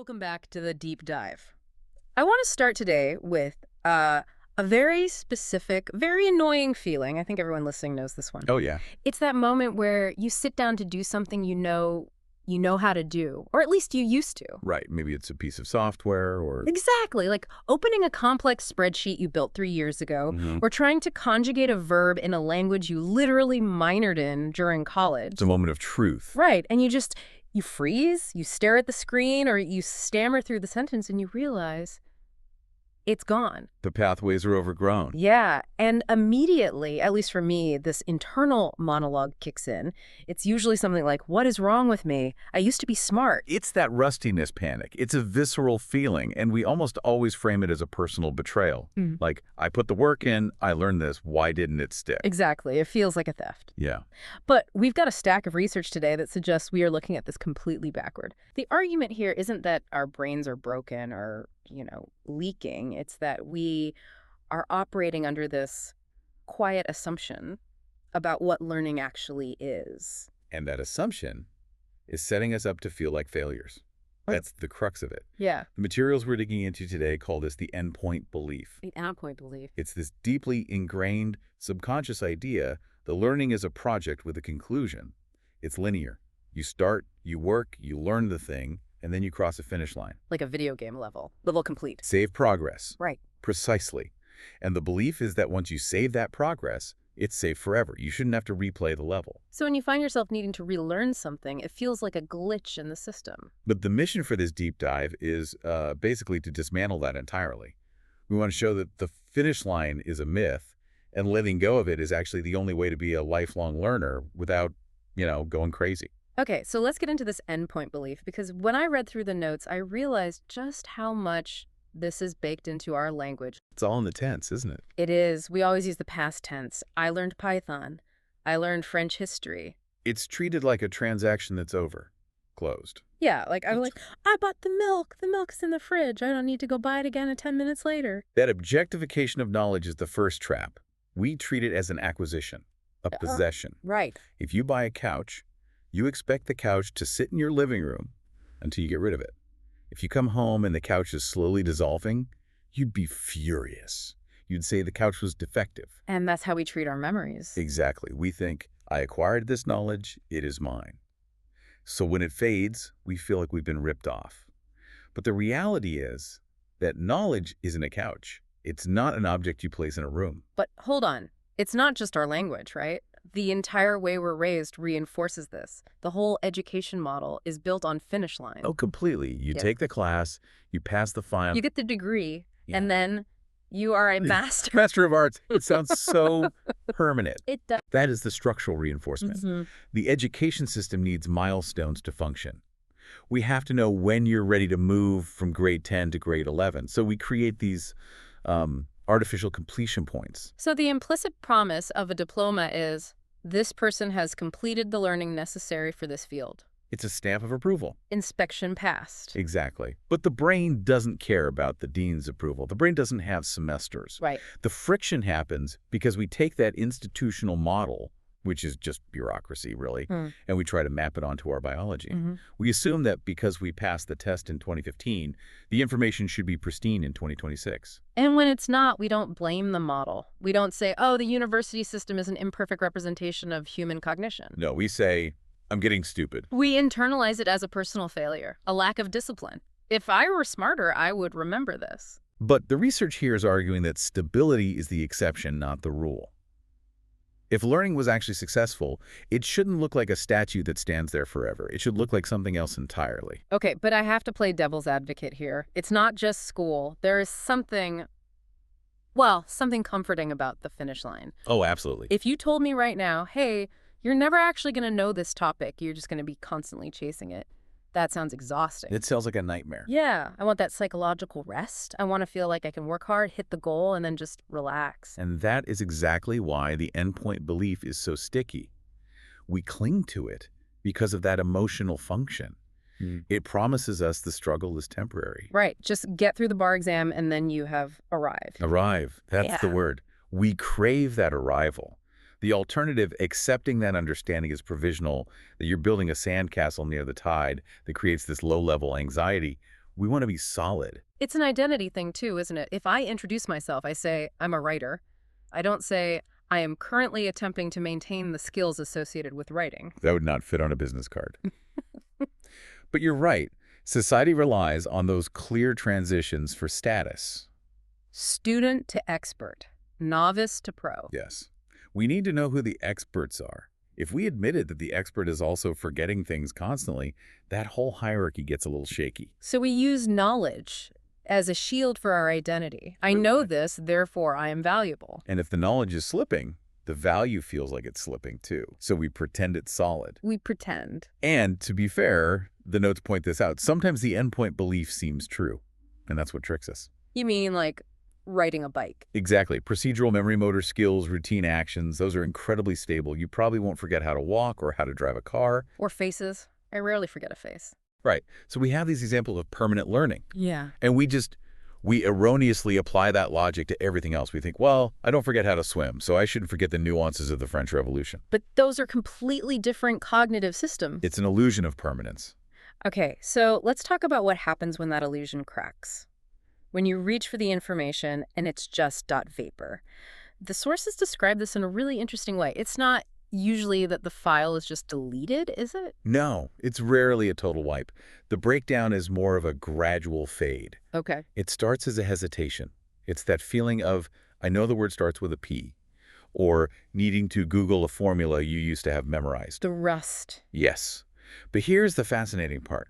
Welcome back to the deep dive. I want to start today with a very specific, very annoying feeling. I think everyone listening knows this one. Oh, yeah. It's that moment where you sit down to do something you know how to do, or at least you used to. Right. Maybe it's a piece of software or... Exactly, like opening a complex spreadsheet you built 3 years ago, Mhm. or trying to conjugate a verb in a language you literally minored in during college. It's a moment of truth. Right, and you freeze, you stare at the screen, or you stammer through the sentence and you realize it's gone. The pathways are overgrown. Yeah, and immediately, at least for me, this internal monologue kicks in. It's usually something like, what is wrong with me? I used to be smart. It's that rustiness panic. It's a visceral feeling, and we almost always frame it as a personal betrayal. Mm. Like, I put the work in, I learned this, why didn't it stick? Exactly, it feels like a theft. Yeah. But we've got a stack of research today that suggests we are looking at this completely backward. The argument here isn't that our brains are broken or leaking. It's that we are operating under this quiet assumption about what learning actually is. And that assumption is setting us up to feel like failures. That's the crux of it. Yeah. The materials we're digging into today call this the endpoint belief. The endpoint belief. It's this deeply ingrained subconscious idea that learning is a project with a conclusion. It's linear. You start, you work, you learn the thing, and then you cross a finish line. Like a video game level. Level complete. Save progress. Right. Precisely. And the belief is that once you save that progress, it's saved forever. You shouldn't have to replay the level. So when you find yourself needing to relearn something, it feels like a glitch in the system. But the mission for this deep dive is basically to dismantle that entirely. We want to show that the finish line is a myth, and letting go of it is actually the only way to be a lifelong learner without, going crazy. Okay, so let's get into this endpoint belief, because when I read through the notes, I realized just how much this is baked into our language. It's all in the tense, isn't it? It is. We always use the past tense. I learned Python. I learned French history. It's treated like a transaction that's over, closed. Yeah, like I'm like, I bought the milk. The milk's in the fridge. I don't need to go buy it again 10 minutes later. That objectification of knowledge is the first trap. We treat it as an acquisition, a possession. Right. If you buy a couch, you expect the couch to sit in your living room until you get rid of it. If you come home and the couch is slowly dissolving, you'd be furious. You'd say the couch was defective. And that's how we treat our memories. Exactly. We think, I acquired this knowledge, it is mine. So when it fades, we feel like we've been ripped off. But the reality is that knowledge isn't a couch. It's not an object you place in a room. But hold on. It's not just our language, right? The entire way we're raised reinforces this. The whole education model is built on finish line. Oh, completely. You take the class, you pass the final. You get the degree, and then you are a master. Master of Arts. It sounds so permanent. It does. That is the structural reinforcement. Mm-hmm. The education system needs milestones to function. We have to know when you're ready to move from grade 10 to grade 11. So we create these artificial completion points. So the implicit promise of a diploma is this person has completed the learning necessary for this field. It's a stamp of approval. Inspection passed. Exactly. But the brain doesn't care about the dean's approval. The brain doesn't have semesters. Right. The friction happens because we take that institutional model, which is just bureaucracy, really, and we try to map it onto our biology. Mm-hmm. We assume that because we passed the test in 2015, the information should be pristine in 2026. And when it's not, we don't blame the model. We don't say, oh, the university system is an imperfect representation of human cognition. No, we say, I'm getting stupid. We internalize it as a personal failure, a lack of discipline. If I were smarter, I would remember this. But the research here is arguing that stability is the exception, not the rule. If learning was actually successful, it shouldn't look like a statue that stands there forever. It should look like something else entirely. Okay, but I have to play devil's advocate here. It's not just school. There is something comforting about the finish line. Oh, absolutely. If you told me right now, hey, you're never actually going to know this topic, you're just going to be constantly chasing it, that sounds exhausting. It sounds like a nightmare. Yeah, I want that psychological rest. I want to feel like I can work hard, hit the goal, and then just relax. And that is exactly why the endpoint belief is so sticky. We cling to it because of that emotional function. It promises us the struggle is temporary. Right. Just get through the bar exam and then you have arrived. Arrive. That's the word. We crave that arrival. The alternative, accepting that understanding is provisional, that you're building a sandcastle near the tide that creates this low-level anxiety, We want to be solid. It's an identity thing too, isn't it? If I introduce myself, I say, I'm a writer. I don't say, I am currently attempting to maintain the skills associated with writing. That would not fit on a business card. But you're right. Society relies on those clear transitions for status. Student to expert, novice to pro. Yes. We need to know who the experts are. If we admitted that the expert is also forgetting things constantly, that whole hierarchy gets a little shaky. So we use knowledge as a shield for our identity. I know this, therefore I am valuable. And if the knowledge is slipping, the value feels like it's slipping too. So we pretend it's solid. We pretend. And to be fair, the notes point this out. Sometimes the endpoint belief seems true, and that's what tricks us. You mean like riding a bike? Exactly. Procedural memory motor skills, routine actions, those are incredibly stable. You probably won't forget how to walk or how to drive a car. Or faces. I rarely forget a face. Right. So we have these examples of permanent learning. Yeah. And we erroneously apply that logic to everything else. We think, well, I don't forget how to swim, so I shouldn't forget the nuances of the French Revolution. But those are completely different cognitive systems. It's an illusion of permanence. Okay, so let's talk about what happens when that illusion cracks. When you reach for the information and it's just dot vapor. The sources describe this in a really interesting way. It's not usually that the file is just deleted, is it? No, it's rarely a total wipe. The breakdown is more of a gradual fade. Okay. It starts as a hesitation. It's that feeling of, I know the word starts with a P, or needing to Google a formula you used to have memorized. The rust. Yes. But here's the fascinating part.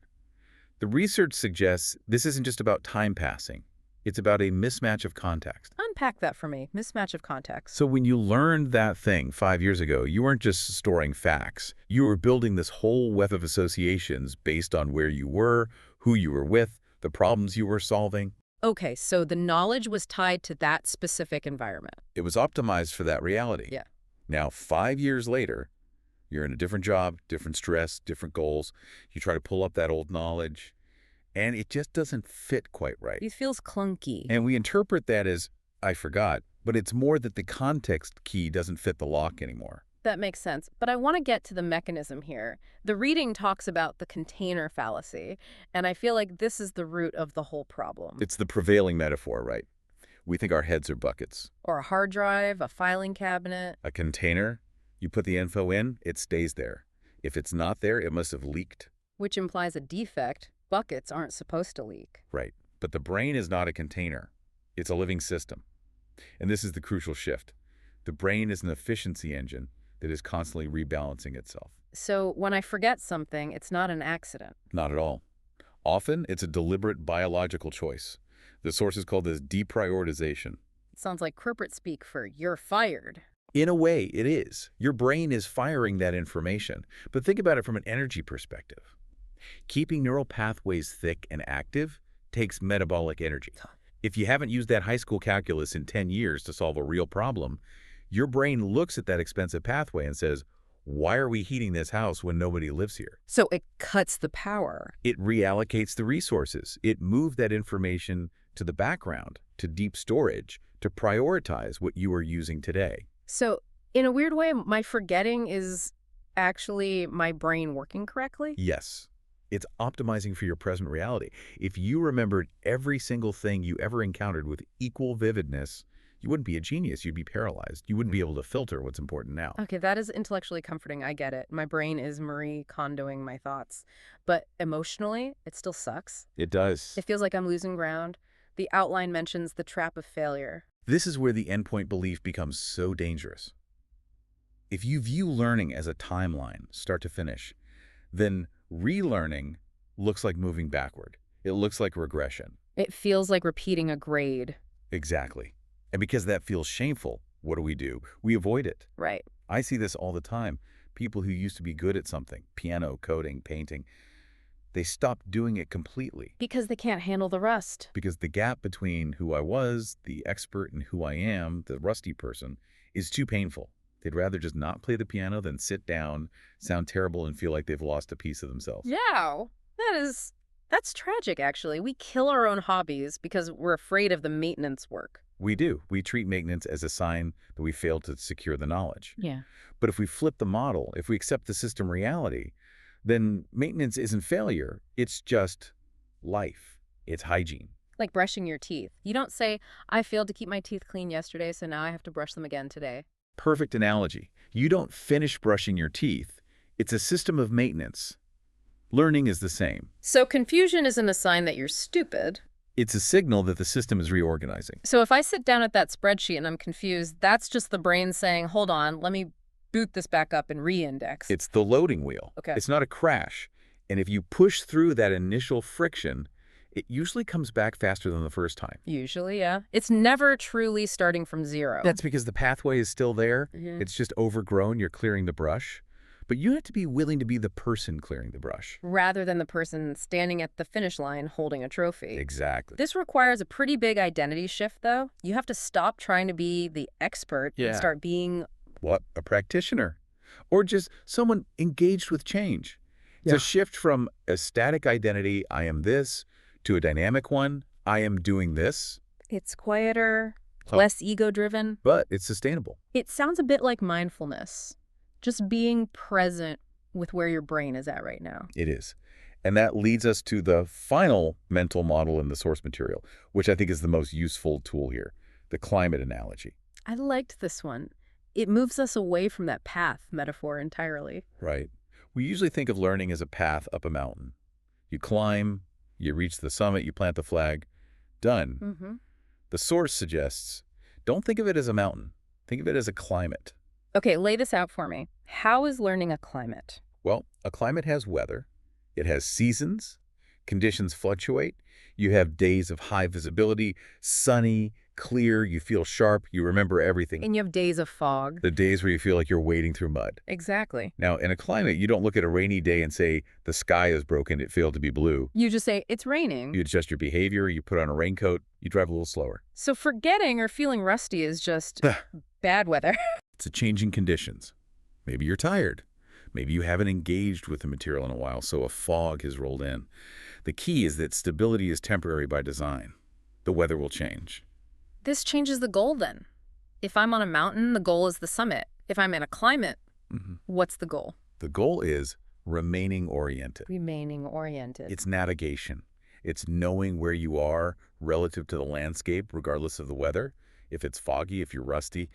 The research suggests this isn't just about time passing. It's about a mismatch of context. Unpack that for me. Mismatch of context. So when you learned that thing 5 years ago, you weren't just storing facts. You were building this whole web of associations based on where you were, who you were with, the problems you were solving. Okay, so the knowledge was tied to that specific environment. It was optimized for that reality. Yeah. Now, 5 years later, you're in a different job, different stress, different goals. You try to pull up that old knowledge, and it just doesn't fit quite right. It feels clunky. And we interpret that as, I forgot, but it's more that the context key doesn't fit the lock anymore. That makes sense. But I want to get to the mechanism here. The reading talks about the container fallacy, and I feel like this is the root of the whole problem. It's the prevailing metaphor, right? We think our heads are buckets. Or a hard drive, a filing cabinet. A container, you put the info in, it stays there. If it's not there, it must have leaked. Which implies a defect. Buckets aren't supposed to leak. Right. But the brain is not a container. It's a living system. And this is the crucial shift. The brain is an efficiency engine that is constantly rebalancing itself. So when I forget something, it's not an accident. Not at all. Often, it's a deliberate biological choice. The sources call this deprioritization. It sounds like corporate speak for you're fired. In a way, it is. Your brain is firing that information. But think about it from an energy perspective. Keeping neural pathways thick and active takes metabolic energy. If you haven't used that high school calculus in 10 years to solve a real problem, your brain looks at that expensive pathway and says, why are we heating this house when nobody lives here? So it cuts the power. It reallocates the resources. It moved that information to the background, to deep storage, to prioritize what you are using today. So in a weird way, my forgetting is actually my brain working correctly? Yes. It's optimizing for your present reality. If you remembered every single thing you ever encountered with equal vividness, you wouldn't be a genius. You'd be paralyzed. You wouldn't be able to filter what's important now. Okay, that is intellectually comforting. I get it. My brain is Marie Kondoing my thoughts. But emotionally, it still sucks. It does. It feels like I'm losing ground. The outline mentions the trap of failure. This is where the endpoint belief becomes so dangerous. If you view learning as a timeline, start to finish, then relearning looks like moving backward. It looks like regression. It feels like repeating a grade. Exactly. And because that feels shameful, what do? We avoid it. Right. I see this all the time. People who used to be good at something, piano, coding, painting, they stop doing it completely. Because they can't handle the rust. Because the gap between who I was, the expert, and who I am, the rusty person, is too painful. They'd rather just not play the piano than sit down, sound terrible, and feel like they've lost a piece of themselves. Yeah, that's tragic, actually. We kill our own hobbies because we're afraid of the maintenance work. We do. We treat maintenance as a sign that we failed to secure the knowledge. Yeah. But if we flip the model, if we accept the system reality, then maintenance isn't failure. It's just life. It's hygiene. Like brushing your teeth. You don't say, I failed to keep my teeth clean yesterday, so now I have to brush them again today. Perfect analogy. You don't finish brushing your teeth. It's a system of maintenance. Learning is the same. So confusion isn't a sign that you're stupid. It's a signal that the system is reorganizing. So if I sit down at that spreadsheet and I'm confused, that's just the brain saying, hold on, let me boot this back up and re-index. It's the loading wheel. Okay. It's not a crash. And if you push through that initial friction, it usually comes back faster than the first time. Usually, yeah. It's never truly starting from zero. That's because the pathway is still there. Mhm. It's just overgrown. You're clearing the brush. But you have to be willing to be the person clearing the brush. Rather than the person standing at the finish line holding a trophy. Exactly. This requires a pretty big identity shift, though. You have to stop trying to be the expert and start being... What? A practitioner. Or just someone engaged with change. It's a shift from a static identity, I am this, to a dynamic one, I am doing this. It's quieter, less ego-driven. But it's sustainable. It sounds a bit like mindfulness. Just being present with where your brain is at right now. It is. And that leads us to the final mental model in the source material, which I think is the most useful tool here, the climate analogy. I liked this one. It moves us away from that path metaphor entirely. Right. We usually think of learning as a path up a mountain. You climb, you reach the summit, you plant the flag, done. Mm-hmm. The source suggests, don't think of it as a mountain. Think of it as a climate. Okay, lay this out for me. How is learning a climate? Well, a climate has weather. It has seasons. Conditions fluctuate. You have days of high visibility, sunny, clear, you feel sharp, you remember everything. And you have days of fog. The days where you feel like you're wading through mud. Exactly. Now, in a climate, you don't look at a rainy day and say, the sky is broken, it failed to be blue. You just say, it's raining. You adjust your behavior, you put on a raincoat, you drive a little slower. So forgetting or feeling rusty is just bad weather. It's a changing conditions. Maybe you're tired. Maybe you haven't engaged with the material in a while, so a fog has rolled in. The key is that stability is temporary by design. The weather will change. This changes the goal then. If I'm on a mountain, the goal is the summit. If I'm in a climate, what's the goal? The goal is remaining oriented. Remaining oriented. It's navigation. It's knowing where you are relative to the landscape, regardless of the weather. If it's foggy, if you're rusty,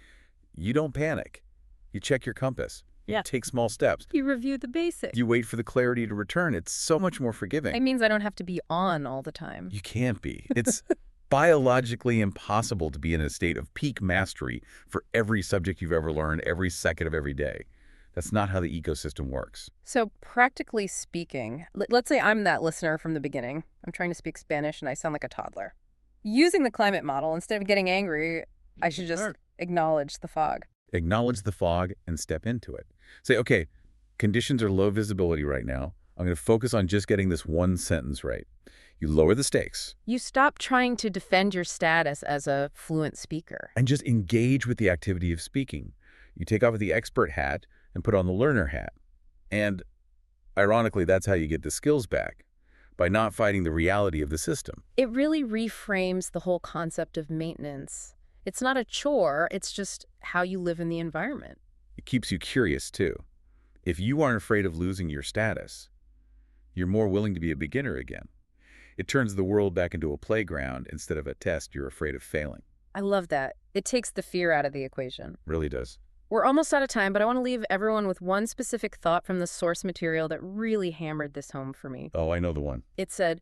you don't panic. You check your compass. You take small steps. You review the basics. You wait for the clarity to return. It's so much more forgiving. It means I don't have to be on all the time. You can't be. It's biologically impossible to be in a state of peak mastery for every subject you've ever learned, every second of every day. That's not how the ecosystem works. So practically speaking, let's say I'm that listener from the beginning. I'm trying to speak Spanish and I sound like a toddler. Using the climate model, instead of getting angry, I should just acknowledge the fog. Acknowledge the fog and step into it. Say, okay, conditions are low visibility right now. I'm going to focus on just getting this one sentence right. You lower the stakes. You stop trying to defend your status as a fluent speaker. And just engage with the activity of speaking. You take off the expert hat and put on the learner hat. And ironically, that's how you get the skills back, by not fighting the reality of the system. It really reframes the whole concept of maintenance. It's not a chore, it's just how you live in the environment. It keeps you curious, too. If you aren't afraid of losing your status, you're more willing to be a beginner again. It turns the world back into a playground instead of a test you're afraid of failing. I love that. It takes the fear out of the equation. Really does. We're almost out of time, but I want to leave everyone with one specific thought from the source material that really hammered this home for me. Oh, I know the one. It said,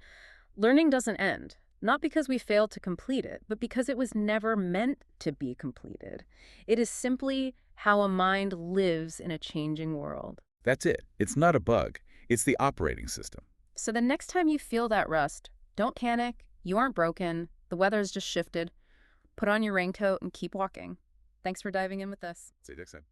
learning doesn't end, not because we failed to complete it, but because it was never meant to be completed. It is simply how a mind lives in a changing world. That's it. It's not a bug. It's the operating system. So the next time you feel that rust, don't panic. You aren't broken. The weather's just shifted. Put on your raincoat and keep walking. Thanks for diving in with us. See you next time.